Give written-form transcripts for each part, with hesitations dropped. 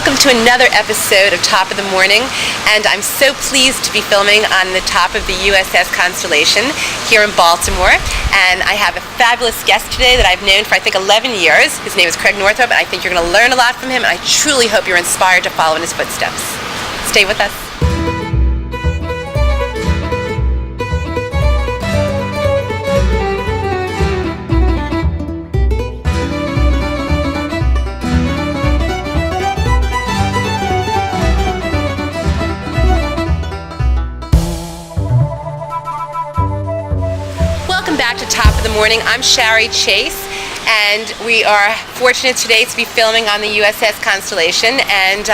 Welcome to another episode of Top of the Morning, and I'm so pleased to be filming on the top of the USS Constellation here in Baltimore, and I have a fabulous guest today that I've known for I think 11 years. His name is Creig Northrop, and I think you're going to learn a lot from him, and I truly hope you're inspired to follow in his footsteps. Stay with us. Back to Top of the Morning. I'm Shari Chase, and we are fortunate today to be filming on the USS Constellation, and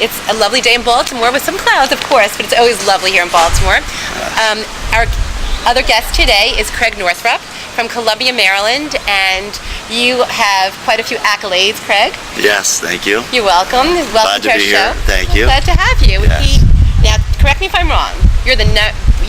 it's a lovely day in Baltimore with some clouds, of course, but it's always lovely here in Baltimore. Our other guest today is Creig Northrop from Columbia, Maryland, and you have quite a few accolades, Creig. Yes, thank you. You're welcome. Welcome to our show. Thank you. Glad to have you. Yes. Now, correct me if I'm wrong.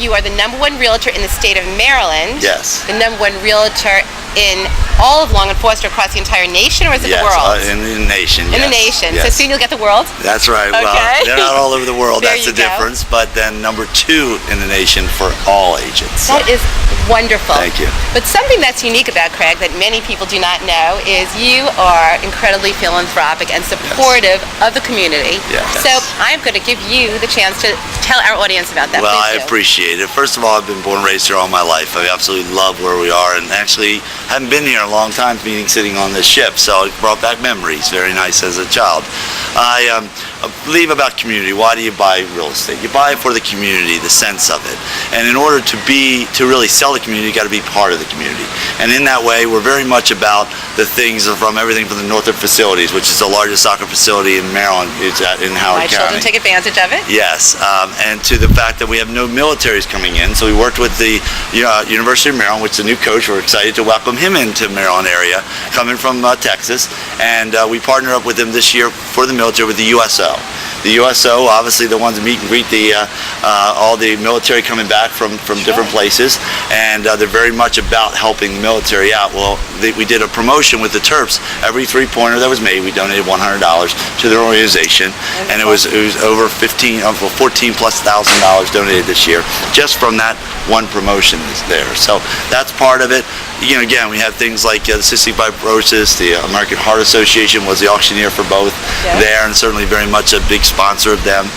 You are the #1 realtor in the state of Maryland. Yes. The #1 realtor in all of Long and Foster across the entire nation, or is it the world? In the nation, In the nation. Yes. So soon you'll get the world? That's right. Okay. Well, they're not all over the world. There That's the you go. difference. But then #2 in the nation for all agents. That is wonderful. Thank you. But something that's unique about Creig that many people do not know is you are incredibly philanthropic and supportive of the community. Yes. So I'm going to give you the chance to tell our audience about that. Well, I Please do. appreciate it. First of all, I've been born and raised here all my life. I absolutely love where we are, and actually haven't been here in a long time, sitting on this ship, so it brought back memories. Very nice as a child. I believe about community. Why do you buy real estate? You buy it for the community, the sense of it. And in order to really sell the community, you got to be part of the community. And in that way, we're very much about the things from everything from the Northrop facilities, which is the largest soccer facility in Maryland. It's in Howard County. My children take advantage of it. Yes, and to the fact that we have no militaries coming in, so we worked with the University of Maryland, which is a new coach. We're excited to welcome him into the Maryland area, coming from Texas, and we partnered up with him this year for the military with the USO. The USO, obviously the ones that meet and greet all the military coming back from different places, and they're very much about helping the military out. Well, we did a promotion with the Terps. Every three-pointer that was made, we donated $100 to their organization, and it was over $14,000+ donated this year just from that one promotion is there. So that's part of it. Again, we have things like the Cystic Fibrosis, the American Heart Association was the auctioneer for both there, and certainly very much a big sponsor of them.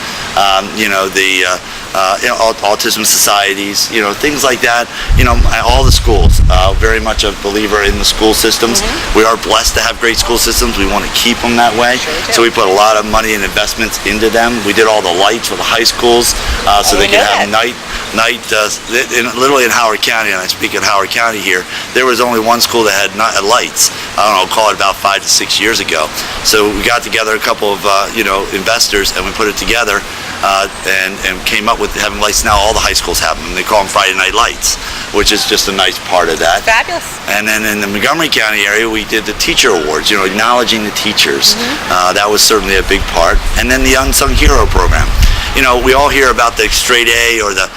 Autism societies, things like that. All the schools. Very much a believer in the school systems. Mm-hmm. We are blessed to have great school systems. We want to keep them that way. Sure, so we put a lot of money and investments into them. We did all the lights for the high schools, so they could have night. Literally in Howard County, and I speak of Howard County here, there was only one school that had lights. I don't know, call it about 5 to 6 years ago. So we got together a couple of investors, and we put it together and came up with having lights. Now all the high schools have them. They call them Friday night lights, which is just a nice part of that. Fabulous. And then in the Montgomery County area, we did the teacher awards. Acknowledging the teachers. Mm-hmm. That was certainly a big part. And then the Unsung Hero program. We all hear about the straight A or the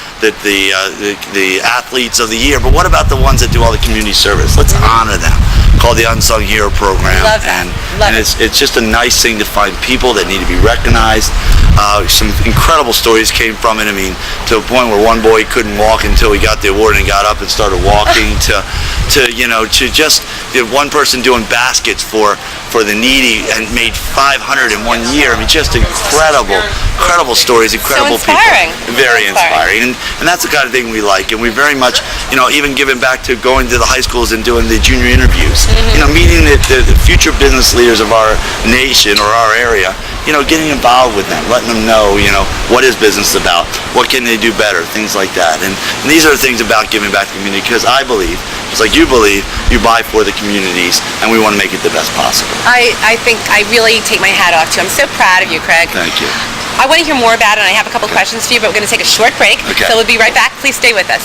athletes of the year, but what about the ones that do all the community service? Let's honor them. Called the Unsung Hero program. Love that. And it's just a nice thing to find people that need to be recognized. Some incredible stories came from it. I mean, to a point where one boy couldn't walk until he got the award and got up and started walking. to just one person doing baskets for the needy and made 500 in 1 year. I mean, just incredible stories, incredible so inspiring. People. Very inspiring. And that's the kind of thing we like. And we very much, even giving back to going to the high schools and doing the junior interviews. Mm-hmm. Meeting the future business leaders of our nation or our area. Getting involved with them, letting them know, what is business about, what can they do better, things like that. And these are the things about giving back to the community, because I believe, just like you believe, you buy for the communities, and we want to make it the best possible. I think I really take my hat off to you. I'm so proud of you, Creig. Thank you. I want to hear more about it, and I have a couple questions for you, but we're going to take a short break. Okay. So we'll be right back. Please stay with us.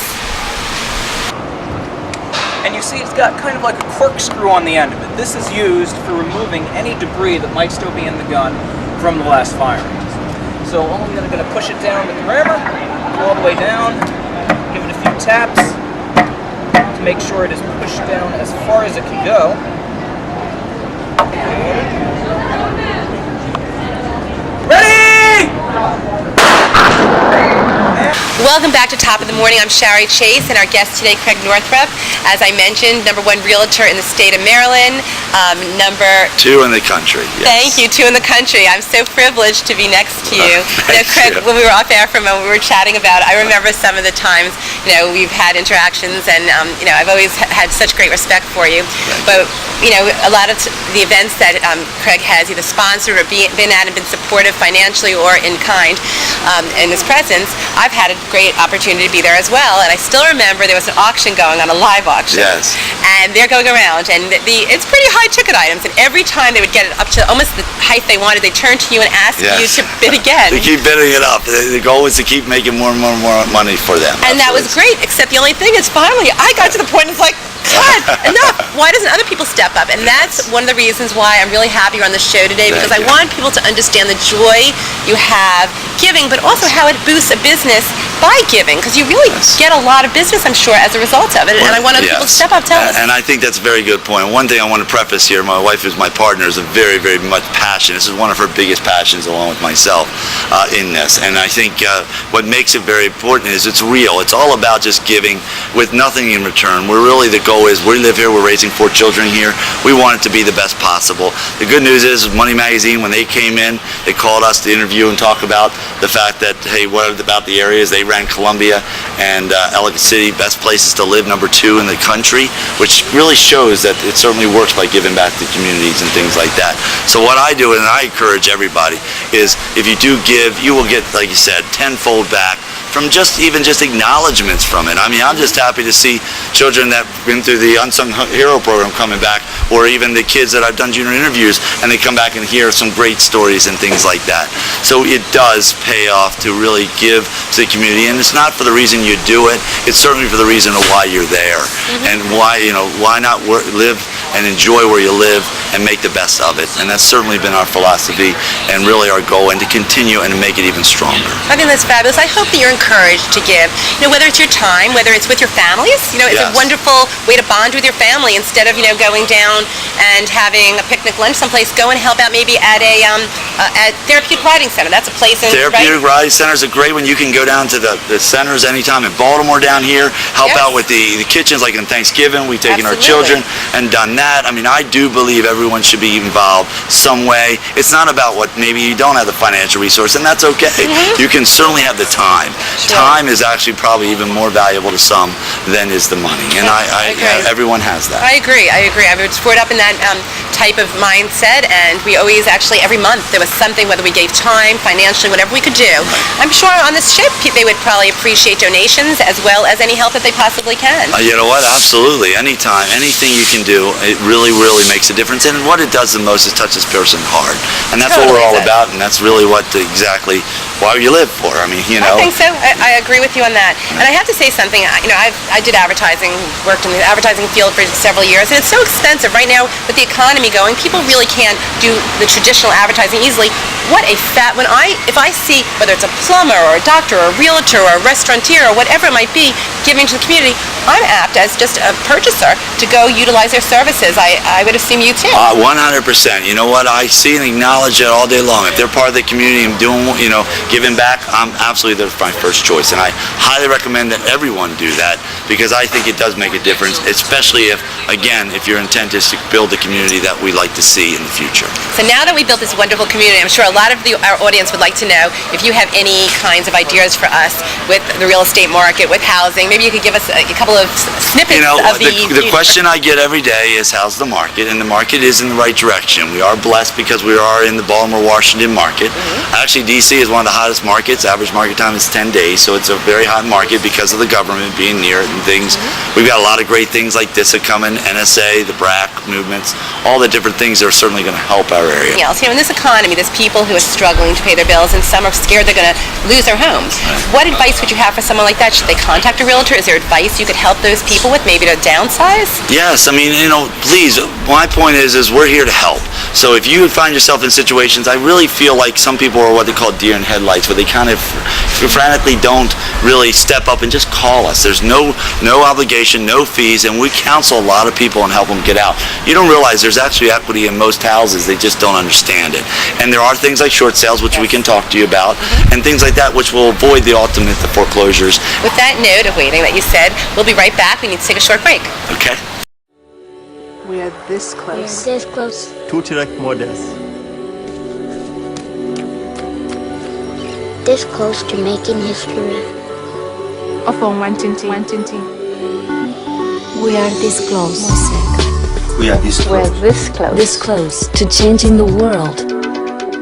And you see it's got kind of like a corkscrew on the end of it. This is used for removing any debris that might still be in the gun from the last firing. So I'm going to push it down with the rammer, go all the way down, give it a few taps to make sure it is pushed down as far as it can go. Welcome back to Top of the Morning. I'm Shari Chase, and our guest today, Creig Northrop. As I mentioned, #1 realtor in the state of Maryland. Number 2 in the country. Yes. Thank you, 2 in the country. I'm so privileged to be next to you. Creig, you. when we were off air for a moment, we were chatting about, I remember some of the times, we've had interactions, and, I've always had such great respect for you. But, a lot of the events that Creig has either sponsored or been at and been supportive financially or in kind in his presence, I've had a great opportunity to be there as well. And I still remember there was an auction going on, a live auction. Yes. And they're going around, and it's pretty high ticket items, and every time they would get it up to almost the height they wanted, they turn to you and ask you to bid again. They keep bidding it up. The goal is to keep making more and more and more money for them. And that was great, except the only thing is finally I got to the point, it's like, God, enough. Why doesn't other people step up? And that's one of the reasons why I'm really happy you're on the show today, because I want people to understand the joy you have giving, but also how it boosts a business by giving, because you really get a lot of business, I'm sure, as a result of it. And I want other people to step up, tell us. And I think that's a very good point. One thing I want to preface here, my wife, who's my partner, is a very, very much passion. This is one of her biggest passions, along with myself, in this. And I think what makes it very important is it's real. It's all about just giving with nothing in return. We're really, the goal is, we live here, we're raising 4 children here. We want it to be the best possible. The good news is, Money Magazine, when they came in, they called us to interview and talk about the fact that, hey, what about the areas? They ran Columbia and Ellicott City, best places to live, #2 in the country, which really shows that it certainly works by giving back to communities and things like that. So what I do, and I encourage everybody, is if you do give, you will get, like you said, tenfold back from just acknowledgments from it. I mean, I'm just happy to see children that have been through the Unsung Hero program coming back, or even the kids that I've done junior interviews, and they come back and hear some great stories and things like that. So it does pay off to really give to the community, and it's not for the reason you do it, it's certainly for the reason of why you're there. And why not live and enjoy where you live and make the best of it. And that's certainly been our philosophy and really our goal, and to continue and to make it even stronger. I think that's fabulous. I hope that you're encouraged to give, whether it's your time, whether it's with your families. It's a wonderful way to bond with your family. Instead of, going down and having a picnic lunch someplace, go and help out maybe at a therapeutic riding center. That's a place. Therapeutic riding centers are great when you can go down to the centers anytime in Baltimore down here, help out with the kitchens, like in Thanksgiving, we've taken our children and done that. I mean, I do believe everyone should be involved some way. It's not about what, maybe you don't have the financial resource, and that's okay. You can certainly have the time. Time is actually probably even more valuable to some than is the money, and everyone has that. I agree. I was brought up in that type of mindset, and we always every month there was something, whether we gave time, financially, whatever we could do. I'm sure on this ship they would probably appreciate donations as well as any help that they possibly can. You know what? Absolutely. Anytime, anything you can do, it really, really makes a difference. And what it does the most is touch this person's heart, and that's what we're all about, and that's really what exactly why you live for. I mean, I think so. I agree with you on that. And I have to say something. I did advertising, worked in the advertising field for several years, and it's so expensive right now with the economy going. People really can't do the traditional advertising easily. If I see whether it's a plumber or a doctor or a realtor or a restaurateur or whatever it might be giving to the community, I'm apt as just a purchaser to go utilize their services. I would assume you too. 100%. You know what? I see and acknowledge that all day long. If they're part of the community and doing, giving back, I'm absolutely my first choice. And I highly recommend that everyone do that, because I think it does make a difference, especially if your intent is to build the community that we like to see in the future. So now that we built this wonderful community, I'm sure a lot of our audience would like to know if you have any kinds of ideas for us with the real estate market, with housing. Maybe you could give us a couple of snippets of the question I get every day is, how's the market? And the market is in the right direction. We are blessed because we are in the Baltimore, Washington market. Actually, DC is one of the hottest markets. Average market time is 10 days, so it's a very hot market because of the government being near it and things. We've got a lot of great things like DISA coming, NSA, the BRAC movements, all the different things that are certainly going to help our area. In this economy, there's people who are struggling to pay their bills, and some are scared they're going to lose their homes. What advice would you have for someone like that? Should they contact a realtor? Is there advice you could help those people with, maybe to downsize? Yes, I mean, please, my point is we're here to help. So if you find yourself in situations, I really feel like some people are what they call deer in headlights, where they kind of frantically don't really step up and just call us. There's no obligation, no fees, and we counsel a lot of people and help them get out. You don't realize there's actually equity in most houses. They just don't understand it. And there are things like short sales, which we can talk to you about, and things like that, which will avoid the foreclosures. With that note of waiting that you said, we'll be right back. We need to take a short break. Okay. We are this close. This close. Two direct models. This close to making history. Upon 120. We are this close. We are this We're close. this close. This close to changing the world.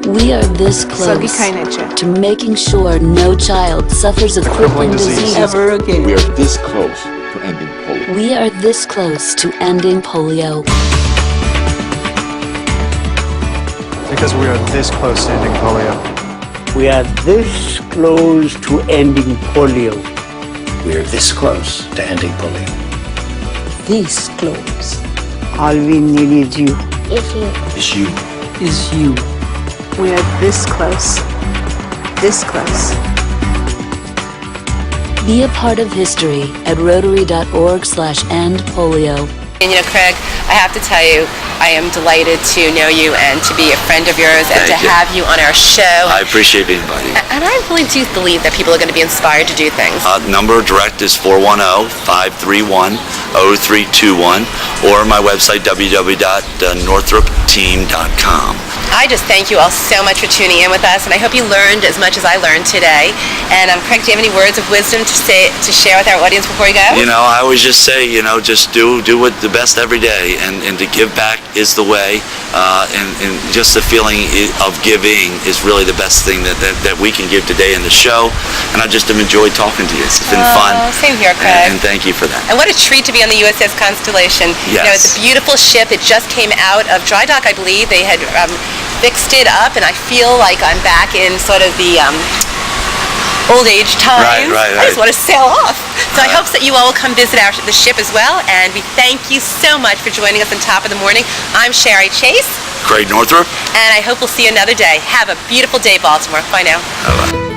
We are this close Nature. to making sure no child suffers a crippling disease. Ever again. We are this close to ending polio. We are this close to ending polio. Because we are this close to ending polio. We are this close to ending polio. We are this close to ending polio. This close All we need is you. If you It's you. is you. We are this close. This close. Be a part of history at rotary.org/endpolio. And Creig, I have to tell you, I am delighted to know you and to be a friend of yours and Thank to you. have you on our show. I appreciate being invited. And I really do believe that people are going to be inspired to do things. Number direct is 410-531-0321, or my website, www.northropteam.com. I just thank you all so much for tuning in with us, and I hope you learned as much as I learned today. And Creig, do you have any words of wisdom to share with our audience before we go? I always just say, just do what the best every day, and to give back is the way, and just the feeling of giving is really the best thing that we can give today in the show. And I just have enjoyed talking to you. It's been fun. Same here, Creig. And thank you for that. And what a treat to be on the USS Constellation. Yes. It's a beautiful ship. It just came out of dry dock, I believe. They had fixed it up, and I feel like I'm back in sort of the old age times. Right. I just want to sail off. So I hope that you all will come visit the ship as well, and we thank you so much for joining us on Top of the Morning. I'm Sherry Chase. Creig Northrop. And I hope we'll see you another day. Have a beautiful day, Baltimore. Bye now. Bye-bye.